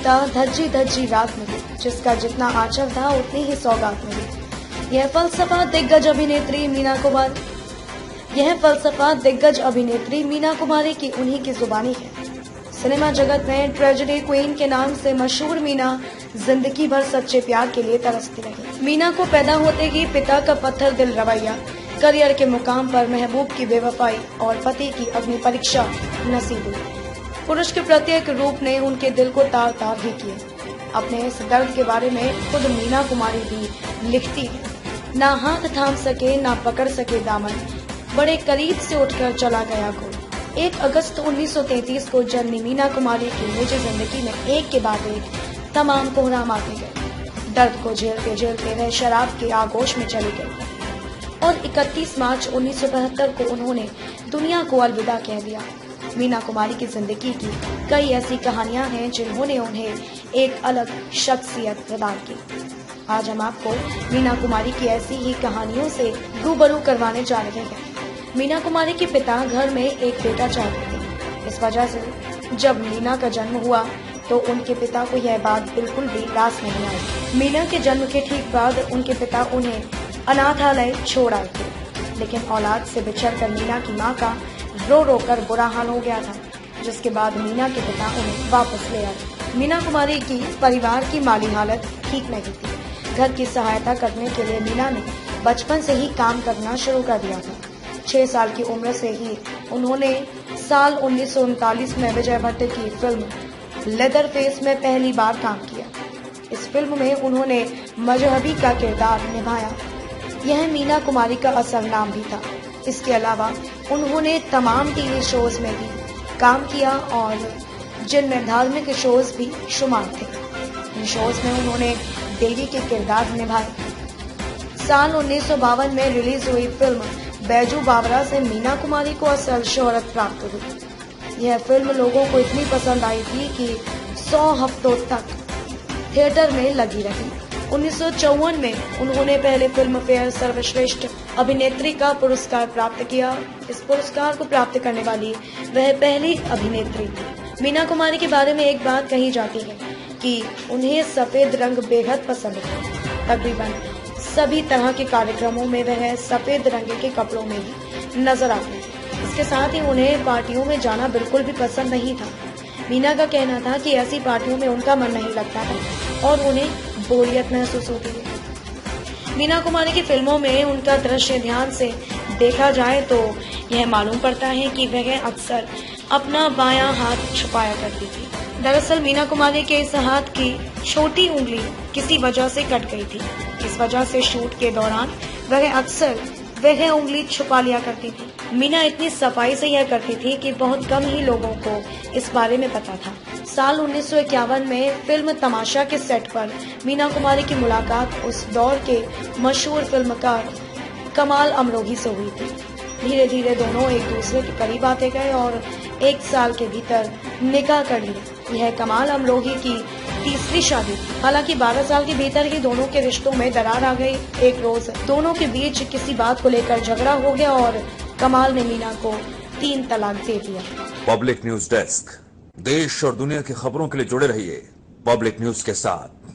पिता धज्जी धज्जी रात मिली, जिसका जितना आंचल था उतनी ही सौगात मिली। यह फलसफा दिग्गज अभिनेत्री मीना कुमारी की उन्हीं की जुबानी है। सिनेमा जगत में ट्रेजेडी क्वीन के नाम से मशहूर मीना जिंदगी भर सच्चे प्यार के लिए तरसती रही। मीना को पैदा होते ही पिता का पत्थर दिल रवैया, करियर के मुकाम पर महबूब की बेवफाई और पति की अग्नि परीक्षा नसीब हुई। पुरुष के प्रत्येक रूप ने उनके दिल को तार तार ही किए। अपने इस दर्द के बारे में खुद मीना कुमारी भी लिखती है। ना हाथ थाम सके ना पकड़ सके दामन, बड़े करीब से उठकर चला गया कोई। 1 अगस्त 1933 को जन्मी मीना कुमारी की निजी जिंदगी में एक के बाद एक तमाम कोहराम आते गए। दर्द को झेलते झेलते वह शराब के आगोश में चली गई और 31 मार्च 1972 को उन्होंने दुनिया को अलविदा कह दिया। मीना कुमारी की जिंदगी की कई ऐसी कहानियां हैं जिन्होंने उन्हें एक अलग शख्सियत प्रदान की। आज हम आपको मीना कुमारी की ऐसी ही कहानियों से रूबरू करवाने जा रहे हैं। मीना कुमारी के पिता घर में एक बेटा चाहते थे। इस वजह से जब मीना का जन्म हुआ तो उनके पिता को यह बात बिल्कुल भी रास नहीं आई। मीना के जन्म के ठीक बाद उनके पिता उन्हें अनाथालय छोड़ आए थे, लेकिन औलाद से बिछड़कर मीना की मां का रो रो कर बुरा हाल हो गया था, जिसके बाद मीना के पिता उन्हें वापस ले आए। मीना कुमारी की परिवार की माली हालत ठीक नहीं थी। घर की सहायता करने के लिए मीना ने बचपन से ही काम करना शुरू कर दिया था। 6 साल की उम्र से ही उन्होंने साल 1939 में विजय भट्ट की फिल्म लेदर फेस में पहली बार काम किया। इस फिल्म में उन्होंने मजहबी का किरदार निभाया। यह मीना कुमारी का असल नाम भी था। इसके अलावा उन्होंने तमाम टीवी शोज में भी काम किया और जिनमें धार्मिक शोज भी शुमार थे। इन शोज में उन्होंने देवी के किरदार निभाए। साल 1952 में रिलीज हुई फिल्म बैजू बावरा से मीना कुमारी को असल शोहरत प्राप्त हुई। यह फिल्म लोगों को इतनी पसंद आई थी कि 100 हफ्तों तक थिएटर में लगी रही। 1954 में उन्होंने पहले फिल्म फेयर सर्वश्रेष्ठ अभिनेत्री का पुरस्कार प्राप्त किया। इस पुरस्कार को प्राप्त करने वाली वह पहली अभिनेत्री थी। मीना कुमारी के बारे में एक बात कही जाती है कि उन्हें सफेद रंग बेहद पसंद था। तकरीबन सभी तरह के कार्यक्रमों में वह सफेद रंग के कपड़ों में ही नजर आती थी। इसके साथ ही उन्हें पार्टियों में जाना बिल्कुल भी पसंद नहीं था। मीना का कहना था कि ऐसी पार्टियों में उनका मन नहीं लगता था और उन्हें बोरियत महसूस होती है। मीना कुमारी की फिल्मों में उनका दृश्य ध्यान से देखा जाए तो यह मालूम पड़ता है कि वह अक्सर अपना बायां हाथ छुपाया करती थी। दरअसल मीना कुमारी के इस हाथ की छोटी उंगली किसी वजह से कट गई थी। इस वजह से शूट के दौरान वह अक्सर वह उंगली छुपा लिया करती थी। मीना इतनी सफाई से यह करती थी कि बहुत कम ही लोगों को इस बारे में पता था। साल 1951 में फिल्म तमाशा के सेट पर मीना कुमारी की मुलाकात उस दौर के मशहूर फिल्मकार कमाल अमरोही से हुई थी। धीरे धीरे दोनों एक दूसरे के करीब आते गए और 1 साल के भीतर निकाह कर लिया। यह कमाल अमरोही की तीसरी शादी थी। हालांकि 12 साल के भीतर ही दोनों के रिश्तों में दरार आ गई। एक रोज दोनों के बीच किसी बात को लेकर झगड़ा हो गया और कमाल ने मीना को 3 तलाक दे दिया। पब्लिक न्यूज डेस्क, देश और दुनिया की खबरों के लिए जुड़े रहिए पब्लिक न्यूज के साथ।